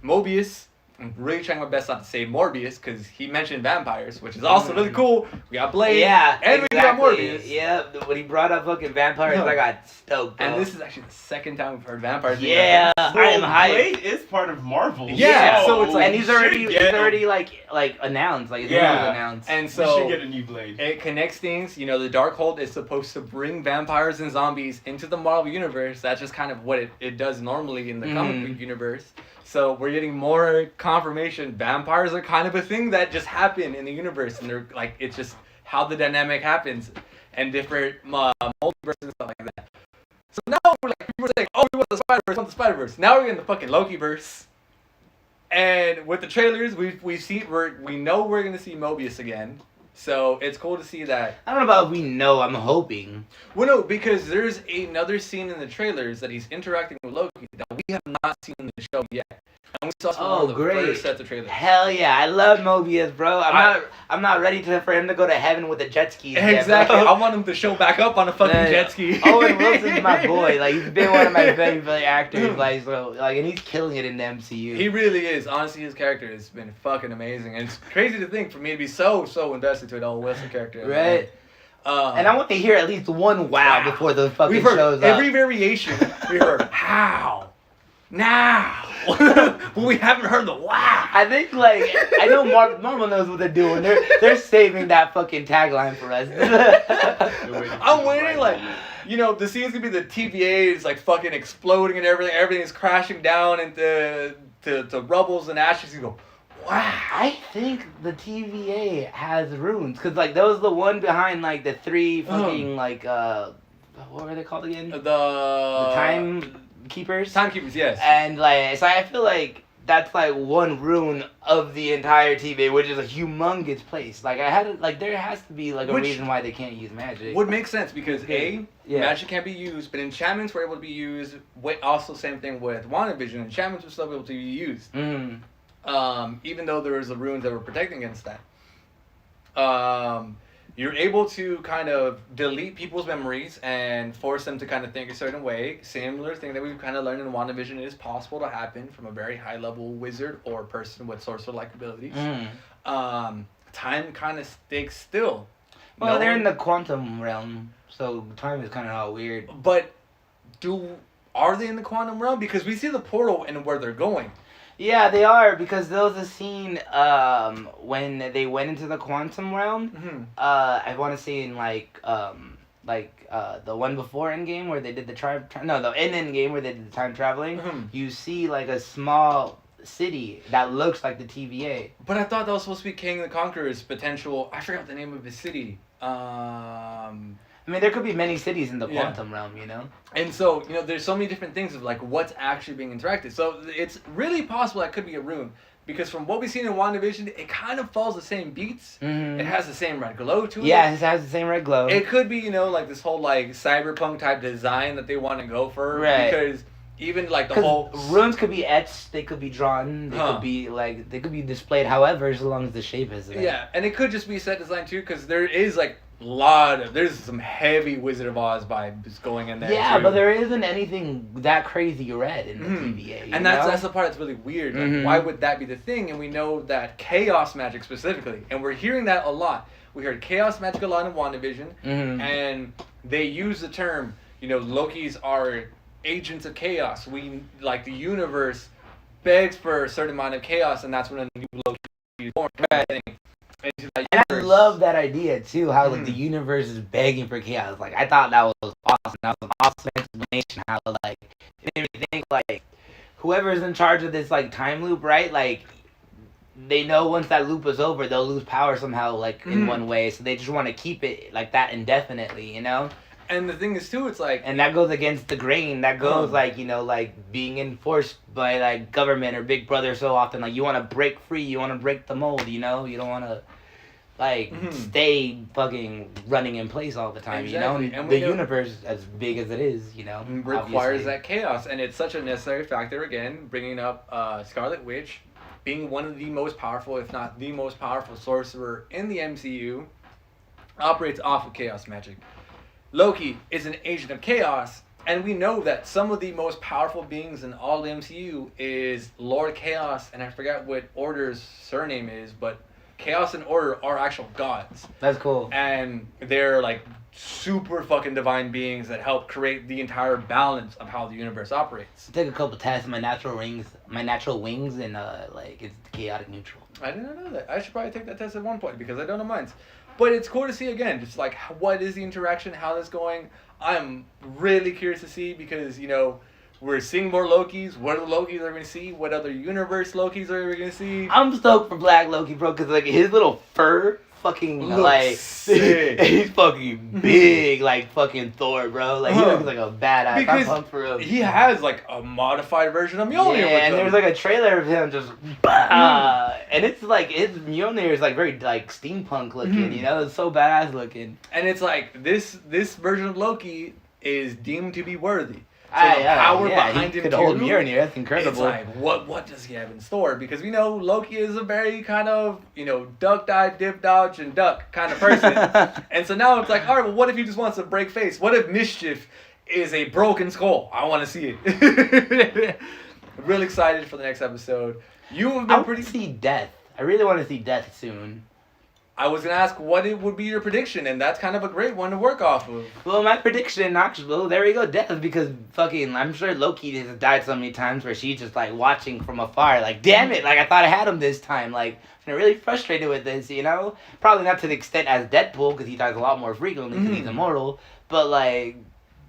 S1: Mobius. I'm really trying my best not to say Morbius because he mentioned vampires, which is also really cool. We got Blade, and we got Morbius.
S6: Yeah, when he brought up fucking vampires, I got stoked. Bro.
S1: And this is actually the second time we've heard vampires.
S6: Yeah, I am hyped.
S7: Blade is part of Marvel.
S1: Yeah, so it's
S6: and he's already announced, his name was announced.
S1: And so
S7: we should get a new Blade.
S1: It connects things. The Darkhold is supposed to bring vampires and zombies into the Marvel universe. That's just kind of what it does normally in the comic book universe. So we're getting more confirmation. Vampires are kind of a thing that just happen in the universe, and they're it's just how the dynamic happens, and different multiverses and stuff like that. So now people are saying, oh, Spider-Verse. Now we're in the fucking Loki-verse. And with the trailers, we know we're gonna see Mobius again. So it's cool to see that.
S6: I don't know about we know, I'm hoping.
S1: Well, no, because there's another scene in the trailers that he's interacting with Loki that we have not seen in the show yet. And we saw some of the first sets of trailers.
S6: Hell yeah, I love Mobius, bro. I'm not ready for him to go to heaven with a jet ski.
S1: Exactly.
S6: Yet,
S1: I want him to show back up on a fucking jet ski.
S6: Owen Wilson's my boy. Like, he's been one of my favorite actors. And he's killing it in the MCU.
S1: He really is. Honestly, his character has been fucking amazing. And it's crazy to think for me to be so invested to an Owen Wilson character.
S6: Right. And I want to hear at least one wow before the fucking shows up.
S1: Every variation, we heard how. Now. But we haven't heard the wow.
S6: I think, like, I know Marvel knows what they're doing. They're saving that fucking tagline for us.
S1: I'm waiting, like, you know, the scene's gonna be the TVA is like fucking exploding and everything. Everything's crashing down into to rubbles and ashes. You go, wow.
S6: I think the TVA has runes. Because, like, that was the one behind, like, the three fucking, like, what were they called again? The Timekeepers?
S1: Timekeepers, yes.
S6: And, like, so I feel like that's, like, one rune of the entire TVA, which is a humongous place. Like, there has to be, like, a reason why they can't use magic.
S1: Would make sense because, magic can't be used, but enchantments were able to be used. Also, same thing with WandaVision. Enchantments were still able to be used. Even though there was the runes that were protecting against that. You're able to kind of delete people's memories and force them to kind of think a certain way. Similar thing that we've kind of learned in WandaVision is possible to happen from a very high level wizard or person with sorcerer-like abilities. Time kind of sticks still.
S6: Well, they're in the quantum realm, so time is kind of all weird.
S1: But are they in the quantum realm? Because we see the portal and where they're going.
S6: Yeah, they are, because there was a scene when they went into the quantum realm. I want to say in the one before Endgame where they did the Endgame where they did the time traveling. You see like a small city that looks like the TVA.
S1: But I thought that was supposed to be King the Conqueror's potential. I forgot the name of his city.
S6: I mean, there could be many cities in the quantum realm, you know?
S1: And so, you know, there's so many different things of, like, what's actually being interacted. So, it's really possible that could be a rune. Because from what we've seen in WandaVision, it kind of follows the same beats. It has the same red glow to it.
S6: Yeah, it has the same red glow.
S1: It could be, you know, like, this whole, like, cyberpunk type design that they want to go for.
S6: Right.
S1: Because even, like, the whole...
S6: runes could be etched, they could be drawn, they could be, like, they could be displayed however, as long as the shape is there.
S1: Yeah, and it could just be set design, too, because there is, like... there's some heavy Wizard of Oz vibes going in there.
S6: Yeah,
S1: too.
S6: but there isn't anything that crazy red in the TVA.
S1: And that's the part that's really weird. Like, why would that be the thing? And we know that chaos magic specifically, and we're hearing that a lot. We heard chaos magic a lot in WandaVision, and they use the term, you know, Loki's are agents of chaos. We, like, the universe begs for a certain amount of chaos, and that's when a new Loki is born.
S6: And I love that idea too, how like the universe is begging for chaos. Like, I thought that was awesome. That was an awesome explanation. How like it made me think like whoever's in charge of this like time loop, right? Like they know once that loop is over, they'll lose power somehow, like in one way. So they just want to keep it like that indefinitely, you know.
S1: And the thing is too, it's like...
S6: And that goes against the grain. That goes like, you know, like being enforced by like government or Big Brother so often. Like you want to break free, you want to break the mold, you know? You don't want to like stay fucking running in place all the time, you know? And the universe, as big as it is, you know,
S1: requires that chaos. And it's such a necessary factor, again, bringing up Scarlet Witch being one of the most powerful, if not the most powerful sorcerer in the MCU, operates off of chaos magic. Loki is an agent of chaos, and we know that some of the most powerful beings in all the MCU is Lord Chaos, and I forgot what Order's surname is, but Chaos and Order are actual gods.
S6: That's cool.
S1: And they're like super fucking divine beings that help create the entire balance of how the universe operates.
S6: I took a couple tests, my natural wings, and like it's chaotic neutral.
S1: I did not know that. I should probably take that test at one point because I don't know mine. But it's cool to see again, just like what is the interaction, how that's going. I'm really curious to see because, you know, we're seeing more Lokis. What other Lokis are we going to see? What other universe Lokis are we going to see?
S6: I'm stoked for Black Loki, bro, because like his little fur fucking
S1: Looks
S6: like
S1: sick.
S6: he's fucking big like fucking Thor, bro. Like he looks like a badass.
S1: Because
S6: I'm pumped for him.
S1: he has like a modified version of Mjolnir.
S6: Yeah,
S1: with
S6: and
S1: him.
S6: there's like a trailer of him just and it's like his Mjolnir is like very like steampunk looking, you know, it's so badass looking.
S1: And it's like this version of Loki is deemed to be worthy. So the power behind
S6: he
S1: him
S6: could hold
S1: too,
S6: Mjolnir. That's incredible.
S1: It's like what does he have in store? Because we know Loki is a very kind of, you know, duck, dive, dip, dodge, and duck kind of person. And so now it's like, all right, well, what if he just wants to break face? What if Mischief is a broken skull? I want to see it. I'm really excited for the next episode. You have been
S6: I want to see Death. I really want to see Death soon.
S1: I was going to ask what it would be your prediction, and that's kind of a great one to work off of.
S6: Well, my prediction, actually, well, there we go, Death, because fucking, I'm sure Loki has died so many times where she's just, like, watching from afar, like, damn it, like, I thought I had him this time, like, I'm really frustrated with this, you know? Probably not to the extent as Deadpool, because he dies a lot more frequently, because he's immortal, but, like,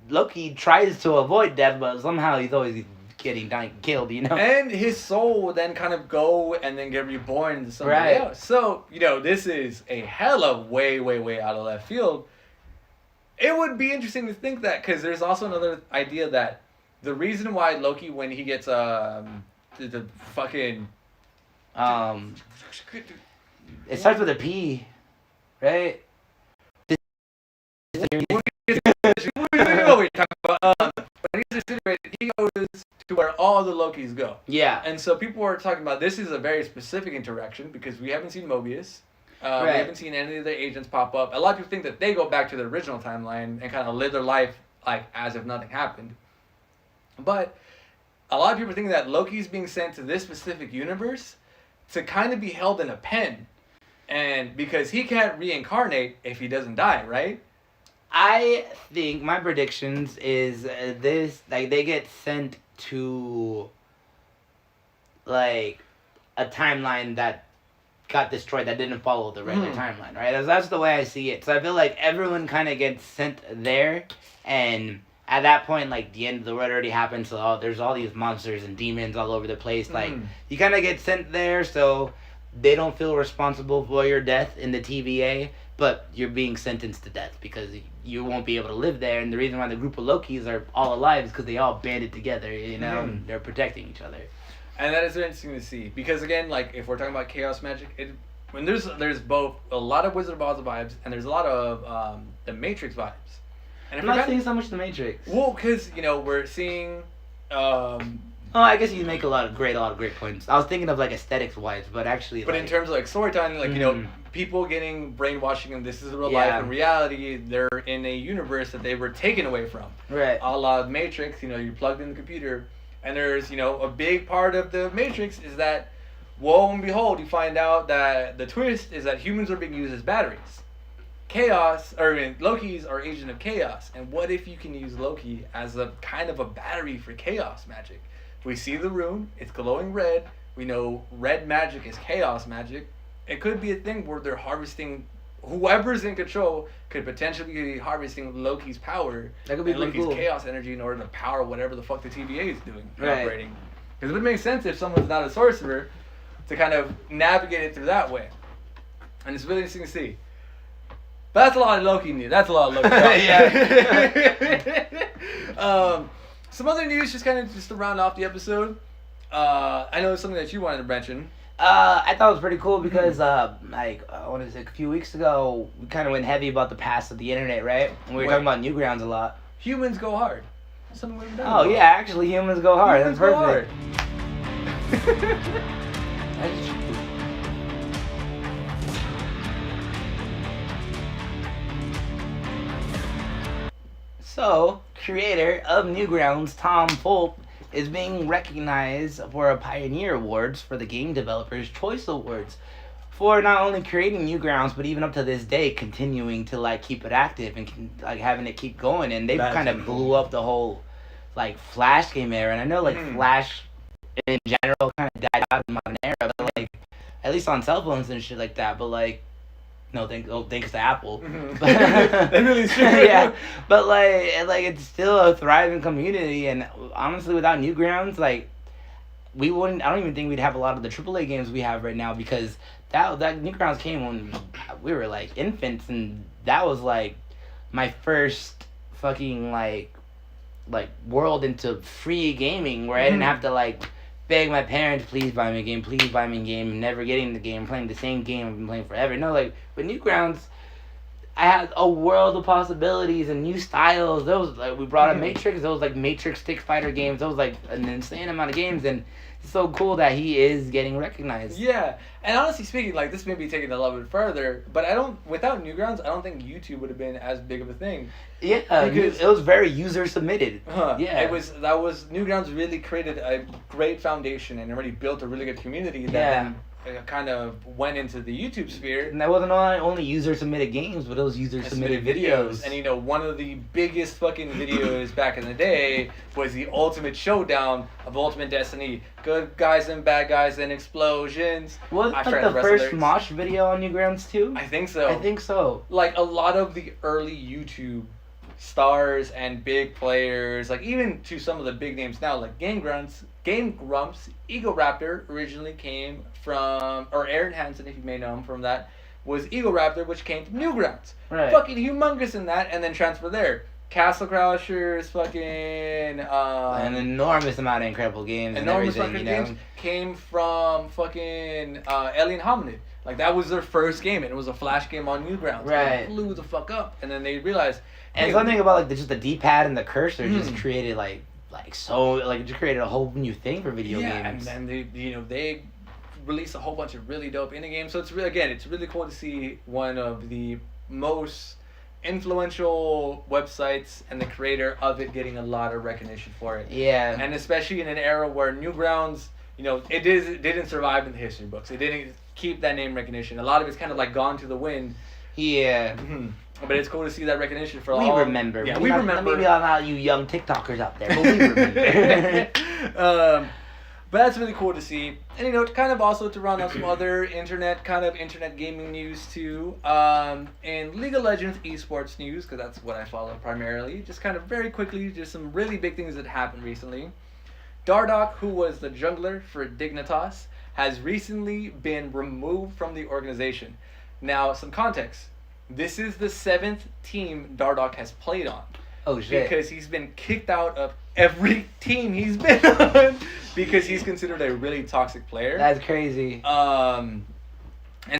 S6: Loki tries to avoid death, but somehow he's always killed, you know?
S1: And his soul would then kind of go and then get reborn into somebody else. So, you know, this is a hell of way out of left field. It would be interesting to think that, because there's also another idea that the reason why Loki, when he gets the fucking...
S6: it starts with a P, right?
S1: When he's disintegrated, he goes to where all the Lokis go.
S6: Yeah.
S1: And so people were talking about this is a very specific interaction because we haven't seen Mobius. We haven't seen any of the agents pop up. A lot of people think that they go back to the original timeline and kind of live their life like as if nothing happened. But a lot of people think that Loki's being sent to this specific universe to kind of be held in a pen. And because he can't reincarnate if he doesn't die, right?
S6: I think my predictions is this, like, they get sent to, like, a timeline that got destroyed that didn't follow the regular timeline, right? That's the way I see it. So I feel like everyone kind of gets sent there, and at that point, like, the end of the world already happened, so there's all these monsters and demons all over the place. Like, you kind of get sent there, so they don't feel responsible for your death in the TVA, but you're being sentenced to death because you won't be able to live there. And the reason why the group of Lokis are all alive is because they all banded together, you know, and they're protecting each other.
S1: And that is interesting to see because, again, like, if we're talking about chaos magic, when there's both a lot of Wizard of Oz vibes and there's a lot of the Matrix vibes. And
S6: I'm not seeing so much the Matrix.
S1: Well, because, you know, we're seeing...
S6: Oh, I guess you make a lot of great points. I was thinking of, like, aesthetics-wise, but actually,
S1: But
S6: like,
S1: in terms of, like, storytelling, like, you know, people getting brainwashing and this is real life. In reality, they're in a universe that they were taken away from.
S6: Right.
S1: A la Matrix, you know, you're plugged in the computer. And there's, you know, a big part of the Matrix is that, woe and behold, you find out that the twist is that humans are being used as batteries. Loki's are agent of chaos. And what if you can use Loki as a kind of a battery for chaos magic? We see the rune, it's glowing red. We know red magic is chaos magic. It could be a thing where they're harvesting, whoever's in control could potentially be harvesting Loki's power.
S6: That could be
S1: and
S6: pretty
S1: Loki's
S6: cool.
S1: chaos energy in order to power whatever the fuck the TVA is doing, operating. Because it would make sense if someone's not a sorcerer to kind of navigate it through that way. And it's really interesting to see. But that's a lot of Loki news. That's a lot of Loki talk. Some other news, just to round off the episode. I know it's something that you wanted to mention.
S6: I thought it was pretty cool because, I want to say a few weeks ago, we kind of went heavy about the past of the internet, right? And we were talking about Newgrounds a lot.
S1: Humans go hard. Something we've done.
S6: Oh, yeah, actually, humans go hard.
S1: Humans
S6: That's
S1: go
S6: perfect. So, creator of Newgrounds, Tom Fulp, is being recognized for a Pioneer Awards for the Game Developers Choice Awards for not only creating Newgrounds, but even up to this day, continuing to, like, keep it active and, like, having it keep going. And they kind of blew up the whole, like, Flash game era. And I know, like, Flash in general kind of died out in modern era, but, like, at least on cell phones and shit like that. But, like, no, thanks to Apple.
S1: They really should.
S6: Yeah, but like it's still a thriving community, and honestly, without Newgrounds, like, we wouldn't. I don't even think we'd have a lot of the AAA games we have right now because that Newgrounds came when we were like infants, and that was like my first fucking like world into free gaming where I didn't have to like beg my parents, please buy me a game, please buy me a game, never getting the game, playing the same game I've been playing forever. No, like with Newgrounds, I had a world of possibilities and new styles. There was like we brought up Matrix. There was like Matrix stick fighter games. There was like an insane amount of games, and it's so cool that he is getting recognized.
S1: Yeah, and honestly speaking, like this may be taken a little bit further, but without Newgrounds, I don't think YouTube would have been as big of a thing.
S6: Yeah, because it was very user submitted. Yeah,
S1: Newgrounds really created a great foundation and already built a really good community that then kind of went into the YouTube sphere.
S6: And that wasn't only user submitted games, but it was user submitted videos.
S1: And one of the biggest fucking videos back in the day was the Ultimate Showdown of Ultimate Destiny. Good guys and bad guys and explosions.
S6: Was like the first Mosh video on Newgrounds too?
S1: I think so. Like a lot of the early YouTube stars and big players, like even to some of the big names now, like Game Grumps, Ego Raptor originally came from, or Aaron Hansen, if you may know him from that, was Ego Raptor, which came from Newgrounds.
S6: Right.
S1: Fucking humongous in that, and then transfer there. Castle Crashers, fucking
S6: an enormous amount of incredible games. Enormous and everything,
S1: games came from fucking Alien Hominid. Like that was their first game, and it was a flash game on Newgrounds.
S6: Right.
S1: It blew the fuck up, and then they realized.
S6: And something about like just the D-pad and the cursor just created just created a whole new thing for video games.
S1: Yeah, and then they released a whole bunch of really dope indie games. So it's really cool to see one of the most influential websites and the creator of it getting a lot of recognition for it.
S6: Yeah.
S1: And especially in an era where Newgrounds, it didn't survive in the history books. It didn't keep that name recognition. A lot of it's kind of like gone to the wind.
S6: Yeah.
S1: But it's cool to see that recognition for all.
S6: We remember.
S1: Yeah, we remember.
S6: Maybe not you young TikTokers out there, but we remember.
S1: But that's really cool to see. And kind of also to run out some other internet gaming news too. And League of Legends esports news, because that's what I follow primarily. Just kind of very quickly, just some really big things that happened recently. Dardoch, who was the jungler for Dignitas, has recently been removed from the organization. Now, some context. This is the 7th team Dardoch has played on.
S6: Oh shit.
S1: Because he's been kicked out of every team he's been on because he's considered a really toxic player.
S6: That's crazy.
S1: And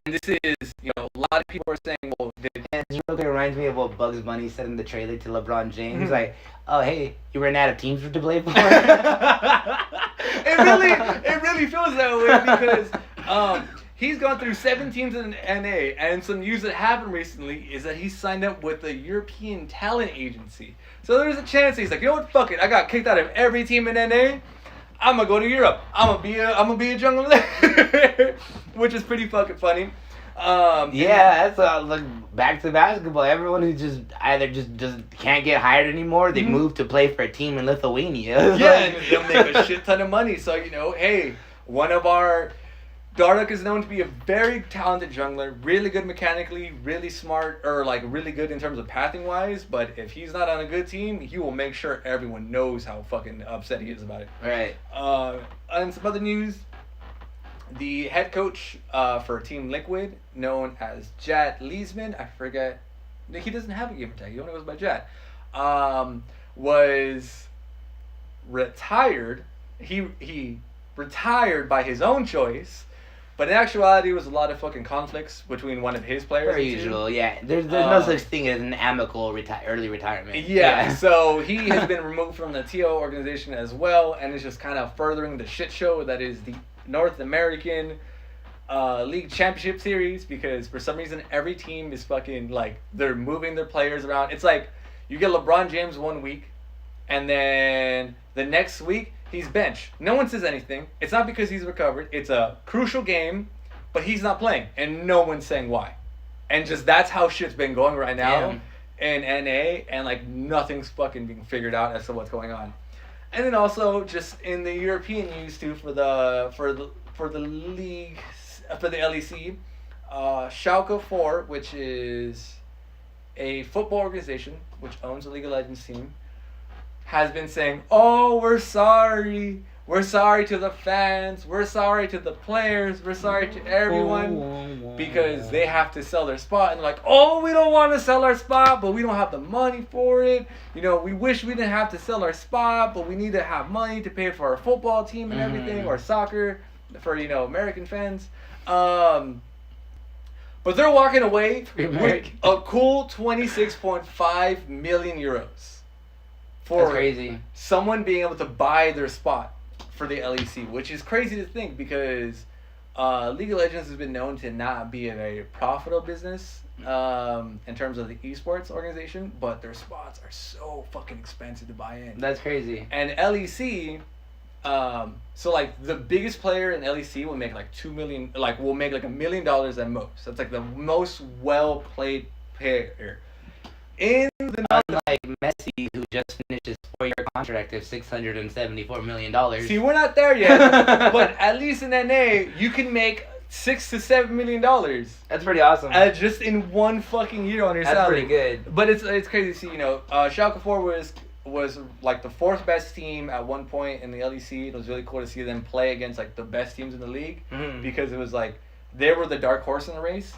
S1: this is, a lot of people are saying, well,
S6: and it reminds me of what Bugs Bunny said in the trailer to LeBron James. He's like, oh, hey, you ran out of teams to play for?
S1: It really feels that way because he's gone through 7 teams in NA, and some news that happened recently is that he signed up with the European talent agency. So there's a chance he's like, you know what, fuck it, I got kicked out of every team in NA. I'm gonna go to Europe. I'm gonna be a jungler, which is pretty fucking funny.
S6: That's like back to basketball. Everyone who just either just can't get hired anymore, they move to play for a team in Lithuania.
S1: Yeah, and they'll make a shit ton of money. So hey, one of our Dardoch is known to be a very talented jungler, really good mechanically, really smart, or like really good in terms of pathing wise, but if he's not on a good team, he will make sure everyone knows how fucking upset he is about it.
S6: Right.
S1: And some other news, the head coach for Team Liquid, known as Jad Leesman, I forget, he doesn't have a gamer tag, he only goes by Jad, was retired. He retired by his own choice. But in actuality, it was a lot of fucking conflicts between one of his players.
S6: Per usual, yeah. There's no such thing as an amicable early retirement.
S1: Yeah, so he has been removed from the TO organization as well, and is just kind of furthering the shit show that is the North American League Championship Series, because for some reason every team is fucking like, they're moving their players around. It's like you get LeBron James one week, and then the next week, he's benched. No one says anything. It's not because he's recovered. It's a crucial game, but he's not playing, and no one's saying why. And just that's how shit's been going right now in NA, and like nothing's fucking being figured out as to what's going on. And then also just in the European news too, for the league, for the LEC, Schalke 4, which is a football organization which owns the League of Legends team, has been saying, oh, we're sorry. We're sorry to the fans. We're sorry to the players. We're sorry to everyone because they have to sell their spot. And like, oh, we don't want to sell our spot, but we don't have the money for it. You know, we wish we didn't have to sell our spot, but we need to have money to pay for our football team and everything, or soccer for, you know, American fans. But they're walking away with a cool 26.5 million euros for
S6: crazy.
S1: Someone being able to buy their spot for the LEC, which is crazy to think because League of Legends has been known to not be a very profitable business in terms of the esports organization, but their spots are so fucking expensive to buy in.
S6: That's crazy.
S1: And LEC, so like the biggest player in LEC will make like $2 million, like will make like $1 million at most. That's like the most well played player. In the
S6: unlike Messi, who just finished his 4-year contract of $674 million.
S1: See, we're not there yet, but at least in NA, you can make $6 to $7 million.
S6: That's pretty awesome.
S1: Just in one fucking year on your
S6: That's
S1: salary.
S6: pretty good.
S1: But it's crazy to see. You know, Schalke 4 was like the 4th best team at one point in the LEC. It was really cool to see them play against like the best teams in the league because it was like they were the dark horse in the race.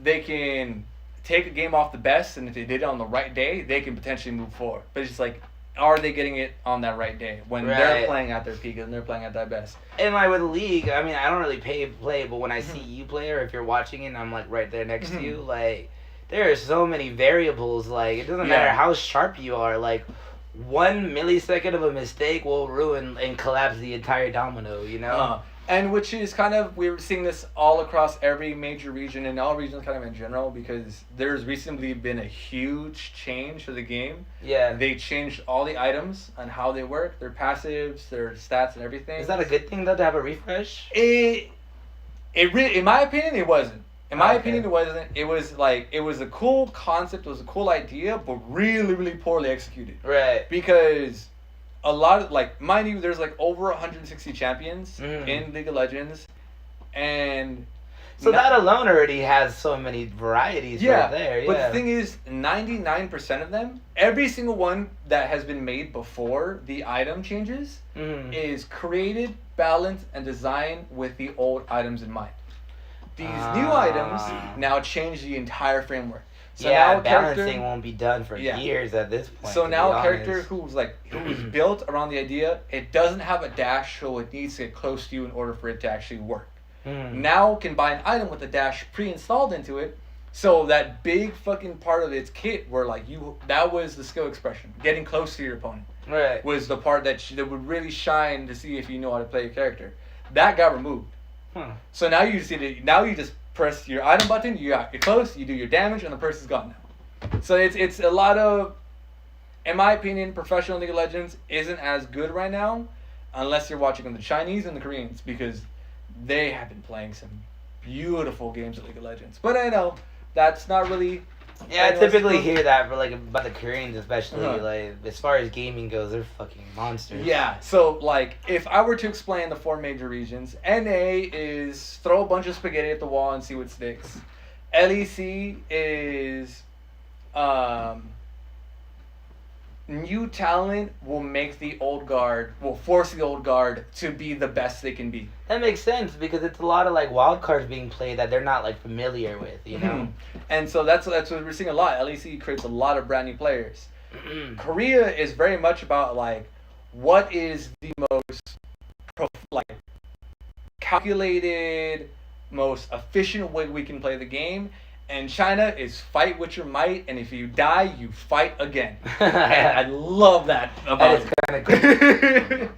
S1: They can take a game off the best, and if they did it on the right day, they can potentially move forward. But it's just like, are they getting it on that right day when they're playing at their peak and they're playing at their best?
S6: And like with the league, I mean, I don't really play, but when I see you play, or if you're watching it and I'm like right there next to you, like there are so many variables. Like it doesn't matter how sharp you are. Like 1 millisecond of a mistake will ruin and collapse the entire domino. You know.
S1: And which is kind of, we're seeing this all across every major region and all regions kind of in general, because there's recently been a huge change to the game.
S6: Yeah.
S1: They changed all the items and how they work, their passives, their stats and everything.
S6: Is that a good thing though, to have a refresh?
S1: It really, in my opinion, it wasn't. In my opinion, it wasn't. It was like, it was a cool concept, it was a cool idea, but really, really poorly executed.
S6: Right.
S1: Because a lot of, like, mind you, there's like over 160 champions in League of Legends, and
S6: so that alone already has so many varieties right there. Yeah.
S1: But the thing is, 99% of them, every single one that has been made before the item changes, is created, balanced, and designed with the old items in mind. These new items now change the entire framework. So now
S6: balancing won't be done for years at this point.
S1: So now a character who's built around the idea, it doesn't have a dash, so it needs to get close to you in order for it to actually work. Now can buy an item with a dash pre-installed into it, so that big fucking part of its kit where like that was the skill expression, getting close to your opponent, was the part that would really shine to see if you know how to play your character. That got removed. So now you just press your item button, you're close, you do your damage, and the person's gone now. So it's a lot of, in my opinion, professional League of Legends isn't as good right now, unless you're watching the Chinese and the Koreans, because they have been playing some beautiful games of League of Legends. But I know that's not really.
S6: Yeah, I typically hear that for like about the Koreans, especially like as far as gaming goes, they're fucking monsters.
S1: Yeah, so like if I were to explain the 4 major regions, NA is throw a bunch of spaghetti at the wall and see what sticks. LEC is new talent will make the old guard, will force the old guard to be the best they can be.
S6: That makes sense because it's a lot of like wild cards being played that they're not like familiar with, you know.
S1: And so that's what we're seeing a lot. LEC creates a lot of brand new players. Korea is very much about like what is the most calculated, most efficient way we can play the game. And China is fight with your might, and if you die, you fight again. And I love that about it.
S6: That is kind of cool.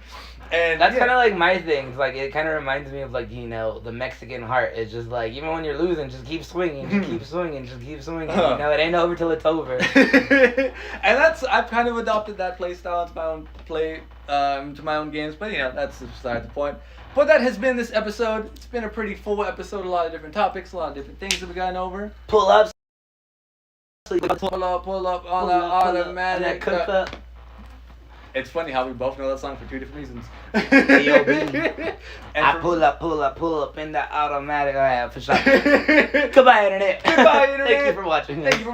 S6: And that's kind of like my thing. It's like it kind of reminds me of like, you know, the Mexican heart. It's just like even when you're losing, just keep swinging, just keep swinging, just keep swinging. You know, it ain't over till it's over.
S1: And I've kind of adopted that play style into my own to my own games. But you know, that's beside the point. But that has been this episode. It's been a pretty full episode. A lot of different topics, a lot of different things that we've gotten over.
S6: Pull-ups.
S1: Pull up on the automatic. It's funny how we both know that song for 2 different reasons.
S6: I pull up in the automatic. All right, for sure. Goodbye, Internet.
S1: Goodbye, Internet.
S6: Thank you for watching.
S1: Thank you for